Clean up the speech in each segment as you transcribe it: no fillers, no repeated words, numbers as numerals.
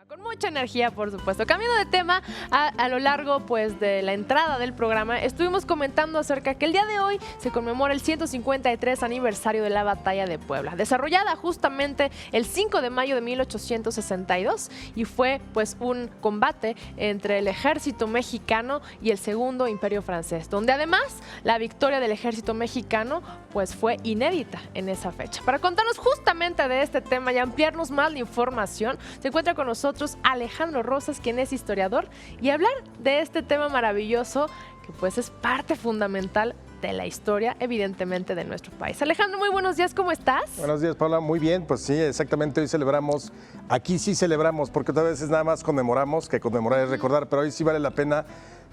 Con mucha energía, por supuesto. Cambiando de tema, a lo largo pues de la entrada del programa, estuvimos comentando acerca que el día de hoy se conmemora el 153 aniversario de la Batalla de Puebla, desarrollada justamente el 5 de mayo de 1862, y fue pues un combate entre el ejército mexicano y el Segundo Imperio Francés, donde además la victoria del ejército mexicano pues fue inédita en esa fecha. Para contarnos justamente de este tema y ampliarnos más la información, se encuentra con nosotros Alejandro Rosas, quien es historiador, y hablar de este tema maravilloso que pues es parte fundamental de la historia, evidentemente, de nuestro país. Alejandro, muy buenos días, ¿cómo estás? Buenos días, Paula, muy bien, pues sí, exactamente, hoy celebramos, aquí sí celebramos, porque otras veces nada más conmemoramos, que conmemorar es recordar, pero hoy sí vale la pena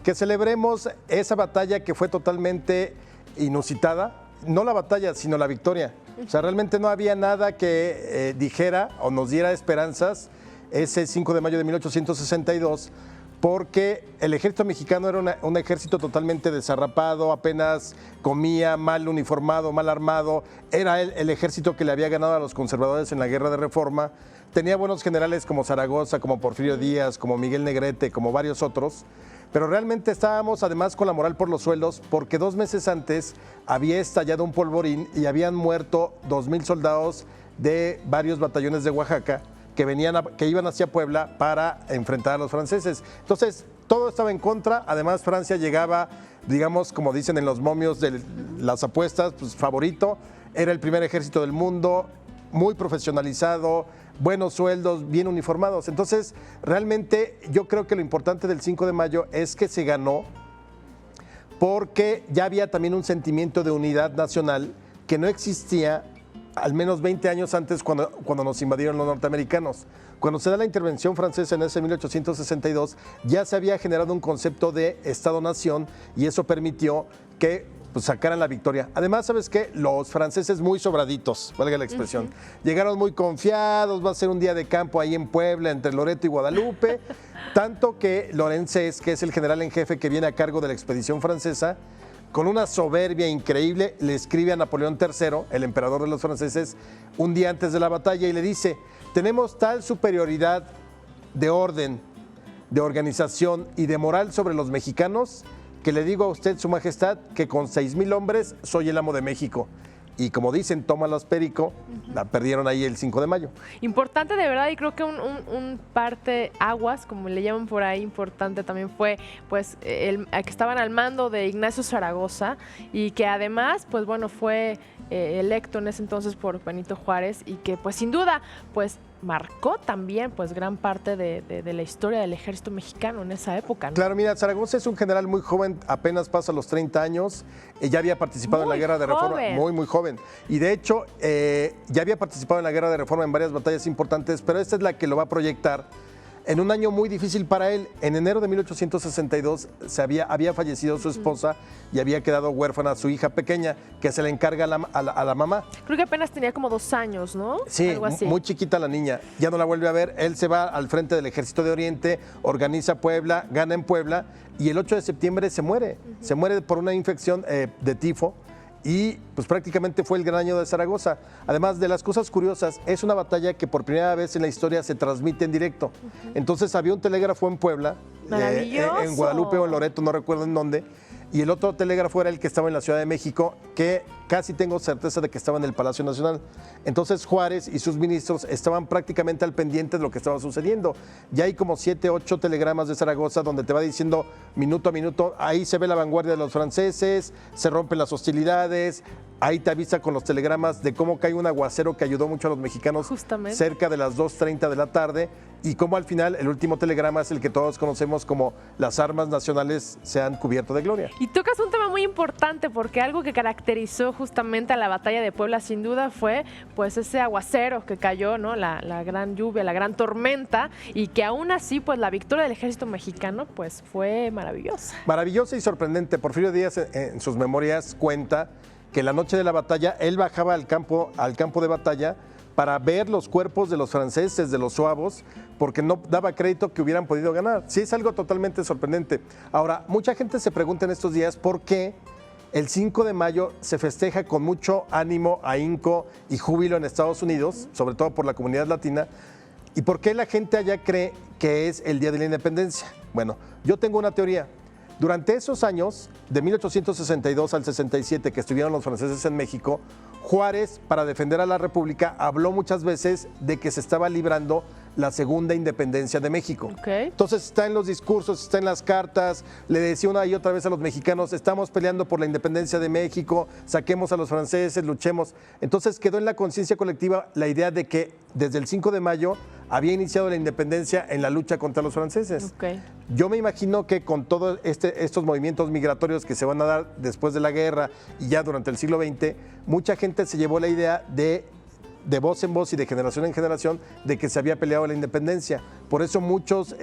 que celebremos esa batalla que fue totalmente inusitada, no la batalla, sino la victoria. O sea, realmente no había nada que dijera o nos diera esperanzas ese 5 de mayo de 1862, porque el ejército mexicano era un ejército totalmente desarrapado, apenas comía, mal uniformado, mal armado, era el ejército que le había ganado a los conservadores en la Guerra de Reforma, tenía buenos generales como Zaragoza, como Porfirio Díaz, como Miguel Negrete, como varios otros, pero realmente estábamos además con la moral por los suelos, porque 2 meses antes había estallado un polvorín y habían muerto 2,000 soldados de varios batallones de Oaxaca, que iban hacia Puebla para enfrentar a los franceses. Entonces, todo estaba en contra. Además, Francia llegaba, digamos, como dicen en los momios de las apuestas, pues favorito. Era el primer ejército del mundo, muy profesionalizado, buenos sueldos, bien uniformados. Entonces, realmente yo creo que lo importante del 5 de mayo es que se ganó porque ya había también un sentimiento de unidad nacional que no existía al menos 20 años antes cuando nos invadieron los norteamericanos. Cuando se da la intervención francesa en ese 1862, ya se había generado un concepto de Estado-Nación y eso permitió que sacaran la victoria. Además, ¿sabes qué? Los franceses muy sobraditos, valga la expresión. Llegaron muy confiados, va a ser un día de campo ahí en Puebla, entre Loreto y Guadalupe, tanto que Lorenzés, que es el general en jefe que viene a cargo de la expedición francesa, con una soberbia increíble, le escribe a Napoleón III, el emperador de los franceses, un día antes de la batalla y le dice: tenemos tal superioridad de orden, de organización y de moral sobre los mexicanos que le digo a usted, su majestad, que con 6,000 hombres soy el amo de México. Y como dicen, tómalas perico, la perdieron ahí el 5 de mayo. Importante de verdad, y creo que un parte aguas, como le llaman por ahí, importante también fue pues que estaban al mando de Ignacio Zaragoza y que además pues bueno fue electo en ese entonces por Benito Juárez y que pues sin duda pues marcó también pues gran parte de la historia del ejército mexicano en esa época, ¿no? Claro, mira, Zaragoza es un general muy joven, apenas pasa los 30 años, ya había participado en la Guerra de Reforma, muy joven, y de hecho ya había participado en la Guerra de Reforma en varias batallas importantes, pero esta es la que lo va a proyectar en un año muy difícil para él. En enero de 1862 había fallecido su esposa y había quedado huérfana su hija pequeña, que se le encarga a la mamá. Creo que apenas tenía como 2 años, ¿no? Sí, algo así. Muy chiquita la niña. Ya no la vuelve a ver. Él se va al frente del Ejército de Oriente, organiza Puebla, gana en Puebla y el 8 de septiembre se muere. Se muere por una infección de tifo. Y pues prácticamente fue el gran año de Zaragoza. Además de las cosas curiosas, es una batalla que por primera vez en la historia se transmite en directo. Entonces había un telégrafo en Puebla, en Guadalupe o en Loreto, no recuerdo en dónde, y el otro telégrafo era el que estaba en la Ciudad de México, que casi tengo certeza de que estaba en el Palacio Nacional. Entonces Juárez y sus ministros estaban prácticamente al pendiente de lo que estaba sucediendo. Ya hay como 7, 8 telegramas de Zaragoza donde te va diciendo minuto a minuto, ahí se ve la vanguardia de los franceses, se rompen las hostilidades, ahí te avisa con los telegramas de cómo cae un aguacero que ayudó mucho a los mexicanos cerca de las 2:30 de la tarde y cómo al final el último telegrama es el que todos conocemos como las armas nacionales se han cubierto de gloria. Y tocas un tema muy importante porque algo que caracterizó justamente a la batalla de Puebla sin duda fue pues ese aguacero que cayó, ¿no? La gran lluvia, la gran tormenta y que aún así pues la victoria del ejército mexicano pues fue maravillosa. Maravillosa y sorprendente. Porfirio Díaz en sus memorias cuenta que la noche de la batalla él bajaba al campo de batalla para ver los cuerpos de los franceses, de los zuavos, porque no daba crédito que hubieran podido ganar. Sí, es algo totalmente sorprendente. Ahora, mucha gente se pregunta en estos días por qué el 5 de mayo se festeja con mucho ánimo, ahínco y júbilo en Estados Unidos, sobre todo por la comunidad latina, ¿Y por qué la gente allá cree que es el Día de la Independencia? Bueno, yo tengo una teoría. Durante esos años, de 1862 al 67, que estuvieron los franceses en México, Juárez, para defender a la República, habló muchas veces de que se estaba librando la segunda independencia de México. Okay. Entonces está en los discursos, está en las cartas, le decía una y otra vez a los mexicanos, estamos peleando por la independencia de México, saquemos a los franceses, luchemos. Entonces quedó en la conciencia colectiva la idea de que desde el 5 de mayo había iniciado la independencia en la lucha contra los franceses. Okay. Yo me imagino que con todos estos movimientos migratorios que se van a dar después de la guerra y ya durante el siglo XX, mucha gente se llevó la idea de voz en voz y de generación en generación de que se había peleado la independencia. Por eso muchos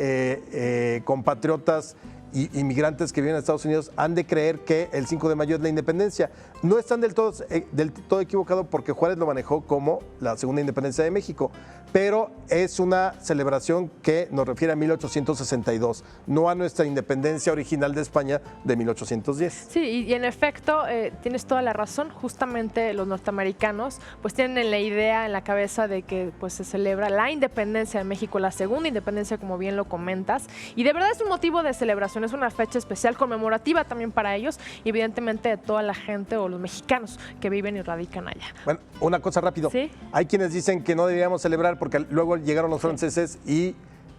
compatriotas y inmigrantes que viven en Estados Unidos han de creer que el 5 de mayo es la independencia. No están del todo equivocado porque Juárez lo manejó como la segunda independencia de México, pero es una celebración que nos refiere a 1862, no a nuestra independencia original de España de 1810. Sí, y en efecto, tienes toda la razón. Justamente los norteamericanos pues tienen la idea en la cabeza de que pues se celebra la independencia de México, la segunda independencia, como bien lo comentas, y de verdad es un motivo de celebración, es una fecha especial, conmemorativa también para ellos y evidentemente de toda la gente o los mexicanos que viven y radican allá. Bueno, una cosa rápido. ¿Sí? Hay quienes dicen que no deberíamos celebrar porque luego llegaron los franceses y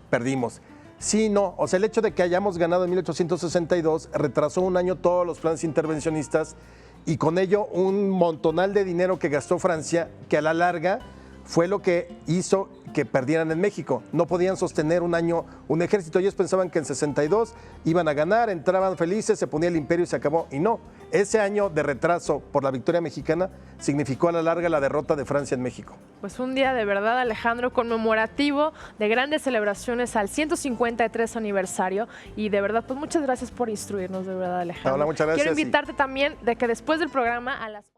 perdimos. Sí, no. O sea, el hecho de que hayamos ganado en 1862 retrasó un año todos los planes intervencionistas y con ello un montonal de dinero que gastó Francia, que a la larga fue lo que hizo que perdieran en México. No podían sostener un año un ejército. Ellos pensaban que en 62 iban a ganar, entraban felices, se ponía el imperio y se acabó. Y no, ese año de retraso por la victoria mexicana significó a la larga la derrota de Francia en México. Pues un día de verdad, Alejandro, conmemorativo de grandes celebraciones al 153 aniversario y de verdad, pues muchas gracias por instruirnos, de verdad, Alejandro. Hola, muchas gracias. Quiero invitarte también de que después del programa a las